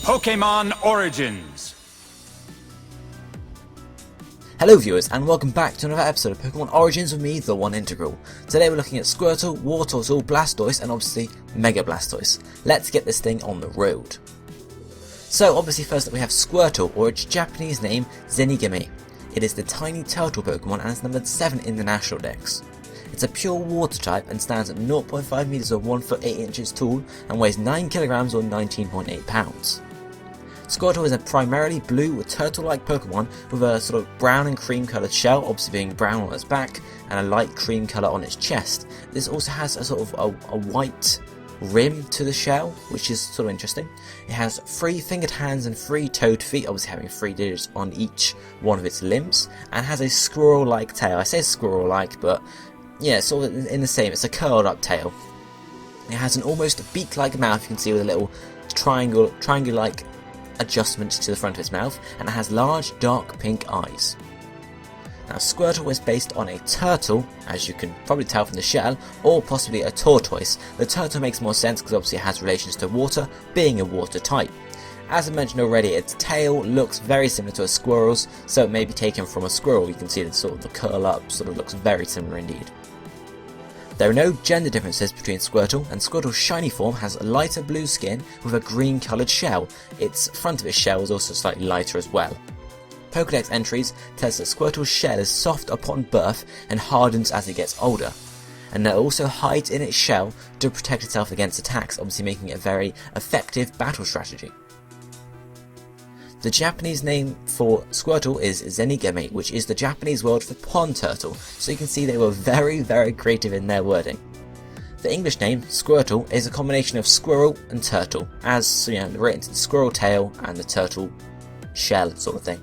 Pokemon Origins. Hello viewers, and welcome back to another episode of Pokemon Origins with me, the One Integral. Today we're looking at Squirtle, Wartortle, Blastoise, and obviously Mega Blastoise. Let's get this thing on the road. So obviously first up we have Squirtle, or its Japanese name, Zenigame. It is the tiny turtle Pokemon and is numbered 7 in the National Dex. It's a pure water type and stands at 0.5 meters or 1 foot 8 inches tall and weighs 9 kilograms or 19.8 pounds. Squirtle is a primarily blue turtle-like Pokemon with a sort of brown and cream coloured shell, obviously being brown on its back, and a light cream colour on its chest. This also has a sort of a white rim to the shell, which is sort of interesting. It has 3 fingered hands and 3 toed feet, obviously having 3 digits on each one of its limbs, and has a squirrel-like tail. I say squirrel-like, but yeah, sort of in the same, it's a curled up tail. It has an almost beak-like mouth, you can see, with a little triangle-like adjustment to the front of its mouth, and it has large dark pink eyes. Now Squirtle is based on a turtle, as you can probably tell from the shell, or possibly a tortoise. The turtle makes more sense because obviously it has relations to water, being a water type. As I mentioned already, its tail looks very similar to a squirrel's, so it may be taken from a squirrel. You can see that sort of the curl up sort of looks very similar indeed. There are no gender differences between Squirtle, and Squirtle's shiny form has a lighter blue skin with a green coloured shell. Its front of its shell is also slightly lighter as well. Pokédex entries tell us that Squirtle's shell is soft upon birth and hardens as it gets older, and that it also hides in its shell to protect itself against attacks, obviously making it a very effective battle strategy. The Japanese name for Squirtle is Zenigame, which is the Japanese word for pond turtle, so you can see they were very creative in their wording. The English name, Squirtle, is a combination of squirrel and turtle, as you know, written to the squirrel tail and the turtle shell sort of thing.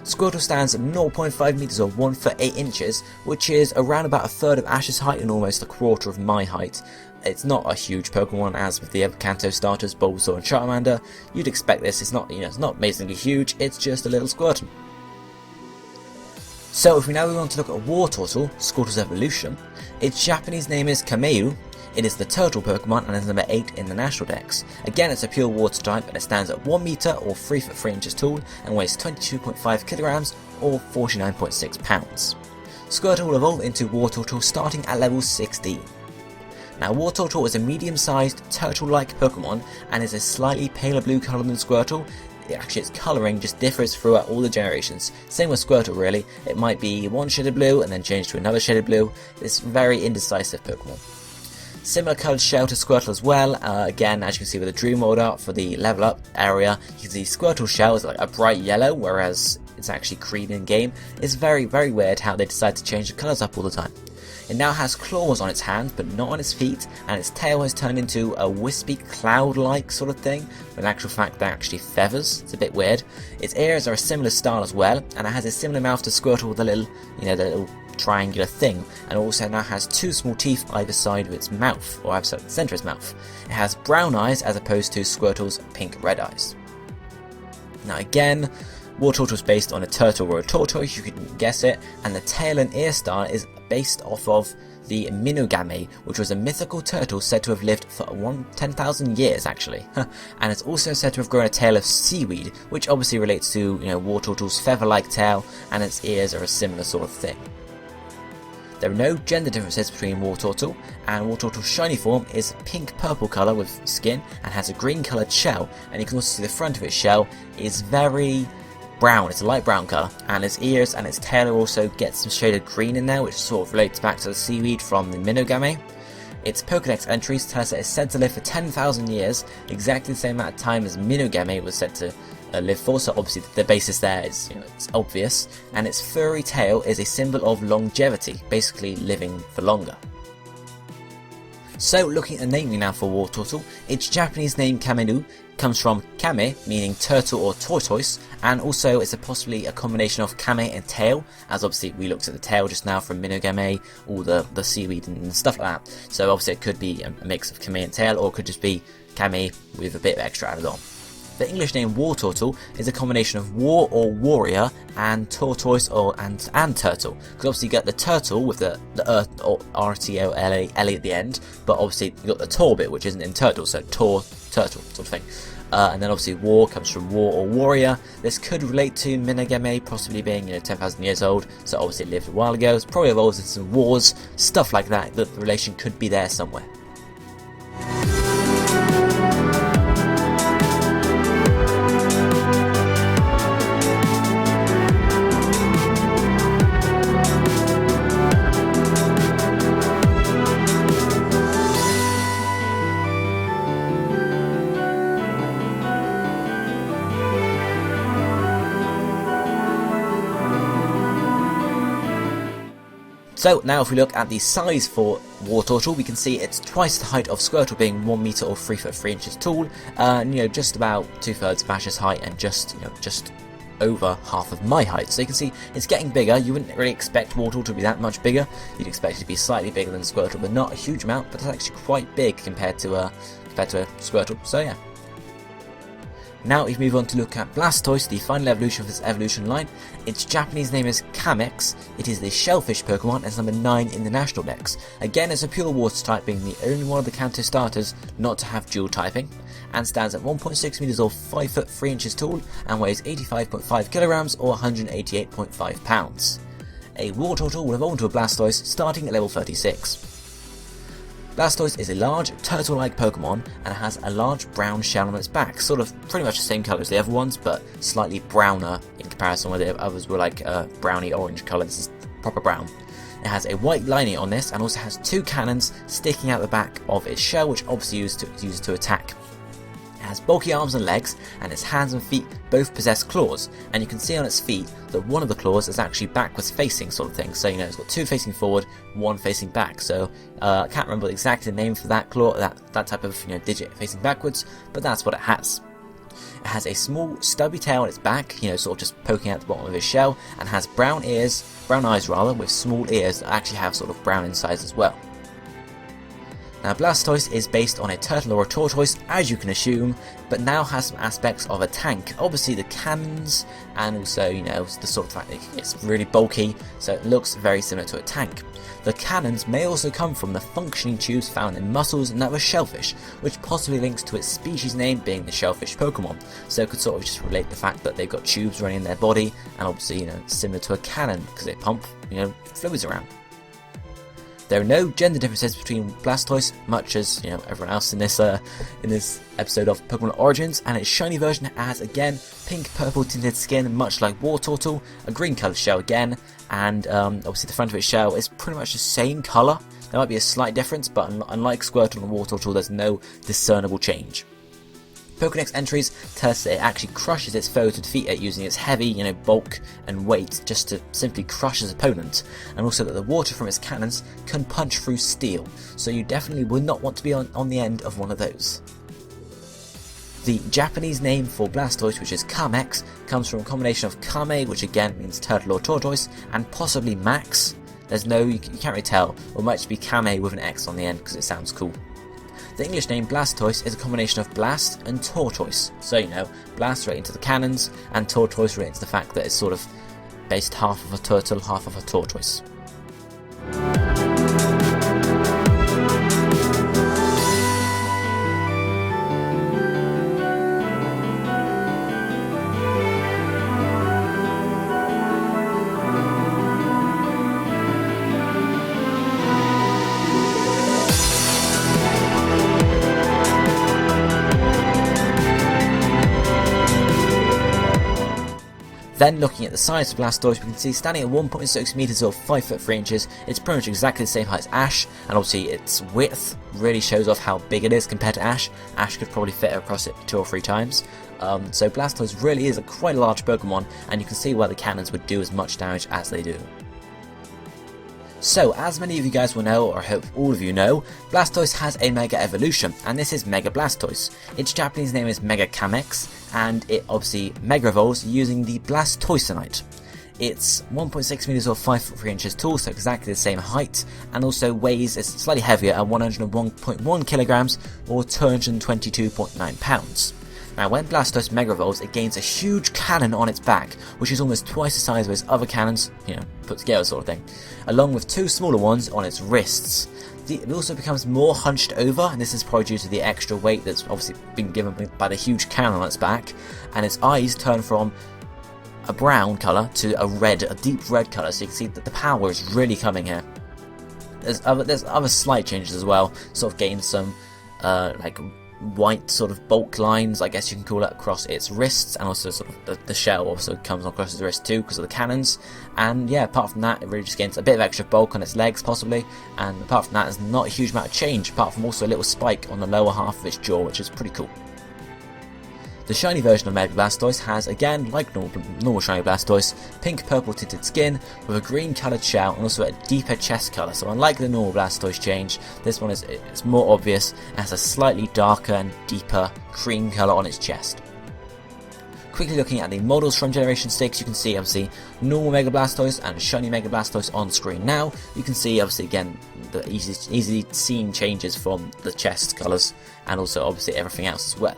Squirtle stands at 0.5 meters or 1 foot 8 inches, which is around about a third of Ash's height and almost a quarter of my height. It's not a huge Pokemon, as with the other Kanto starters, Bulbasaur and Charmander. You'd expect this. It's not, it's not amazingly huge. It's just a little Squirtle. So if we now move on to look at Wartortle, Squirtle's evolution, its Japanese name is Kameu. It is the turtle Pokemon and is number 8 in the National Dex. Again, it's a pure water type and it stands at 1 meter or 3 foot 3 inches tall and weighs 22.5 kilograms or 49.6 pounds. Squirtle will evolve into Wartortle starting at level 16. Now Wartortle is a medium-sized turtle-like Pokemon and is a slightly paler blue colour than Squirtle. Actually, its colouring just differs throughout all the generations. Same with Squirtle really. It might be one shade of blue and then change to another shade of blue. It's a very indecisive Pokemon. Similar coloured shell to Squirtle as well. Again, as you can see with the Dream World art for the level up area, you can see Squirtle's shell is like a bright yellow, whereas it's actually green in game. It's very weird how they decide to change the colours up all the time. It now has claws on its hands, but not on its feet, and its tail has turned into a wispy cloud-like sort of thing, but in actual fact they're actually feathers. It's a bit weird. Its ears are a similar style as well, and it has a similar mouth to Squirtle with a little, the little triangular thing, and also now has 2 small teeth either side of its mouth, or either side of the centre of its mouth. It has brown eyes as opposed to Squirtle's pink-red eyes. Now again, Wartortle is based on a turtle or a tortoise, you can guess it, and the tail and ear style is based off of the Minogame, which was a mythical turtle said to have lived for 10,000 years actually, and it's also said to have grown a tail of seaweed, which obviously relates to Wartortle's feather-like tail, and its ears are a similar sort of thing. There are no gender differences between Wartortle, and Wartortle's shiny form is pink-purple colour with skin and has a green coloured shell, and you can also see the front of its shell is very brown, it's a light brown colour, and its ears and its tail also get some shaded green in there, which sort of relates back to the seaweed from the Minogame. Its Pokédex entries tell us that it's said to live for 10,000 years, exactly the same amount of time as Minogame was said to live for, so obviously the basis there is, it's obvious, and its furry tail is a symbol of longevity, basically living for longer. So looking at the naming now for Wartortle, its Japanese name Kamenu comes from kame, meaning turtle or tortoise, and also it's possibly a combination of kame and tail, as obviously we looked at the tail just now from Minogame, all the seaweed and stuff like that. So obviously it could be a mix of kame and tail, or it could just be kame with a bit of extra added on. The English name Wartortle is a combination of war or warrior and tortoise and turtle. Because obviously you get the turtle with the or R-T-O-L-A at the end, but obviously you got the tor bit which isn't in turtle, so tor, turtle sort of thing. And then obviously war comes from war or warrior. This could relate to Minogame possibly being 10,000 years old, so obviously it lived a while ago. It's probably evolved into some wars, stuff like that. The relation could be there somewhere. So now if we look at the size for Wartortle, we can see it's twice the height of Squirtle, being 1 meter or 3 foot 3 inches tall, just about 2/3 of Ash's height and just over half of my height. So you can see it's getting bigger. You wouldn't really expect Wartortle to be that much bigger. You'd expect it to be slightly bigger than Squirtle, but not a huge amount, but it's actually quite big compared to a Squirtle. So yeah. Now if we move on to look at Blastoise, the final evolution of this evolution line, its Japanese name is Kamex, it is the shellfish Pokemon and it's number 9 in the National Dex. Again, it's a pure water type, being the only one of the Kanto starters not to have dual typing, and stands at 1.6 meters or 5 foot 3 inches tall and weighs 85.5 kilograms or 188.5 pounds. A Wartortle will evolve into a Blastoise starting at level 36. Blastoise is a large, turtle-like Pokemon and has a large brown shell on its back, sort of pretty much the same colour as the other ones, but slightly browner in comparison, where the others were like browny orange colour. This is proper brown. It has a white lining on this and also has 2 cannons sticking out the back of its shell, which obviously uses to attack. It has bulky arms and legs, and its hands and feet both possess claws, and you can see on its feet that one of the claws is actually backwards facing sort of thing, so it's got 2 facing forward, 1 facing back. So I can't remember the exact name for that claw, that type of digit facing backwards, but that's what it has. It has a small stubby tail on its back, sort of just poking out the bottom of its shell, and has brown eyes with small ears that actually have sort of brown insides as well. Now Blastoise is based on a turtle or a tortoise, as you can assume, but now has some aspects of a tank. Obviously the cannons, and also the sort of fact that it's really bulky, so it looks very similar to a tank. The cannons may also come from the functioning tubes found in mussels and other shellfish, which possibly links to its species name being the shellfish Pokemon, so it could sort of just relate the fact that they've got tubes running in their body, and obviously similar to a cannon because they pump fluids around. There are no gender differences between Blastoise, much as everyone else in this episode of Pokemon Origins, and its shiny version has again pink-purple tinted skin, much like Wartortle, a green coloured shell again, and obviously the front of its shell is pretty much the same colour. There might be a slight difference, but unlike Squirtle and Wartortle, there's no discernible change. Pokedex entries tell us that it actually crushes its foe to defeat it using its heavy, bulk and weight just to simply crush its opponent, and also that the water from its cannons can punch through steel, so you definitely would not want to be on the end of one of those. The Japanese name for Blastoise, which is Kamex, comes from a combination of Kame, which again means turtle or tortoise, and possibly Max. You can't really tell, or it might just be Kame with an X on the end because it sounds cool. The English name Blastoise is a combination of blast and tortoise, so blast relating to the cannons, and tortoise relating to the fact that it's sort of based half of a turtle, half of a tortoise. Then looking at the size of Blastoise, we can see standing at 1.6 meters or 5 foot 3 inches, it's pretty much exactly the same height as Ash, and obviously its width really shows off how big it is compared to Ash. Ash could probably fit across it 2 or 3 times. So Blastoise really is quite a large Pokemon, and you can see why the cannons would do as much damage as they do. So, as many of you guys will know, or I hope all of you know, Blastoise has a Mega Evolution, and this is Mega Blastoise. Its Japanese name is Mega Kamex, and it obviously Mega Evolves using the Blastoisanite. It's 1.6 meters or 5 foot 3 inches tall, so exactly the same height, and also weighs, it's slightly heavier at 101.1 kilograms or 222.9 pounds. Now, when Blastoise Mega Evolves, it gains a huge cannon on its back, which is almost twice the size of its other cannons, put together sort of thing, along with 2 smaller ones on its wrists. It also becomes more hunched over, and this is probably due to the extra weight that's obviously been given by the huge cannon on its back, and its eyes turn from a brown colour to a deep red colour, so you can see that the power is really coming here. There's other slight changes as well, sort of gains some like white sort of bulk lines, I guess you can call it, across its wrists, and also sort of the shell also comes across its wrist too because of the cannons. And yeah, apart from that, it really just gains a bit of extra bulk on its legs possibly, and apart from that, there's not a huge amount of change, apart from also a little spike on the lower half of its jaw, which is pretty cool. The shiny version of Mega Blastoise has, again, like normal shiny Blastoise, pink-purple tinted skin with a green coloured shell and also a deeper chest colour. So unlike the normal Blastoise change, this one is more obvious and has a slightly darker and deeper cream colour on its chest. Quickly looking at the models from Generation 6, you can see obviously normal Mega Blastoise and shiny Mega Blastoise on screen now. You can see obviously again the easily seen changes from the chest colours and also obviously everything else as well.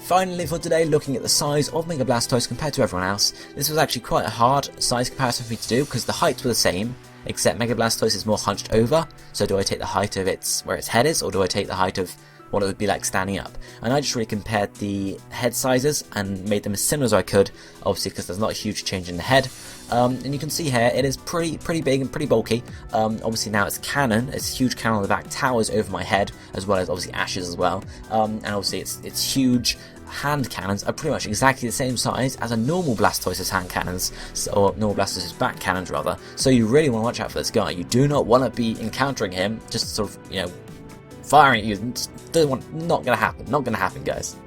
Finally for today, looking at the size of Mega Blastoise compared to everyone else, this was actually quite a hard size comparison for me to do because the heights were the same, except Mega Blastoise is more hunched over, so do I take the height of where its head is, or do I take the height of what it would be like standing up? And I just really compared the head sizes and made them as similar as I could, obviously because there's not a huge change in the head. And you can see here, it is pretty big and pretty bulky. Obviously now its cannon, its huge cannon on the back, towers over my head, as well as obviously Ash's as well. And obviously its huge hand cannons are pretty much exactly the same size as a normal Blastoise's hand cannons, or normal Blastoise's back cannons rather. So you really want to watch out for this guy. You do not want to be encountering him, just sort of, firing at you. Not gonna happen, guys.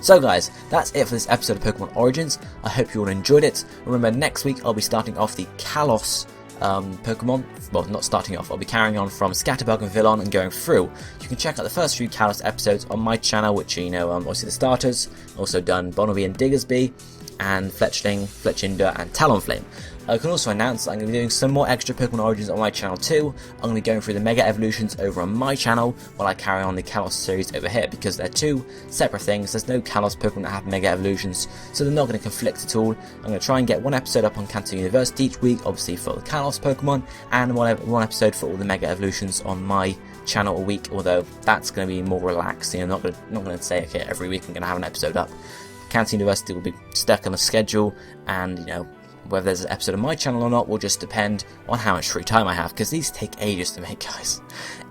So guys, that's it for this episode of Pokemon Origins. I hope you all enjoyed it. Remember, next week I'll be starting off the Kalos Pokemon. Well, not starting off, I'll be carrying on from Scatterbug and Villon and going through. You can check out the first few Kalos episodes on my channel, which obviously the starters. Also done Bonnery and Diggersby, and Fletchling, Fletchinder, and Talonflame. I can also announce that I'm going to be doing some more extra Pokemon Origins on my channel too. I'm going to be going through the Mega Evolutions over on my channel while I carry on the Kalos series over here, because they're two separate things. There's no Kalos Pokemon that have Mega Evolutions, so they're not going to conflict at all. I'm going to try and get one episode up on Kanto University each week, obviously for the Kalos Pokemon, and one episode for all the Mega Evolutions on my channel a week, although that's going to be more relaxed. I'm not going to say, okay, every week I'm going to have an episode up. Kanto University will be stuck on a schedule, and whether there's an episode on my channel or not will just depend on how much free time I have, because these take ages to make, guys.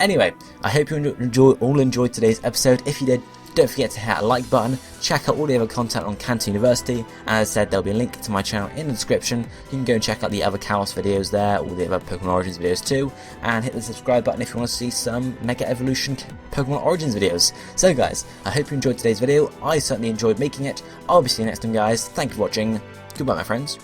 Anyway, I hope you all enjoyed today's episode. If you did, don't forget to hit that like button, check out all the other content on Kanto University. As I said, there'll be a link to my channel in the description. You can go and check out the other Kalos videos there, all the other Pokemon Origins videos too, and hit the subscribe button if you want to see some Mega Evolution Pokemon Origins videos. So guys, I hope you enjoyed today's video. I certainly enjoyed making it. I'll be seeing you next time, guys. Thank you for watching. Goodbye, my friends.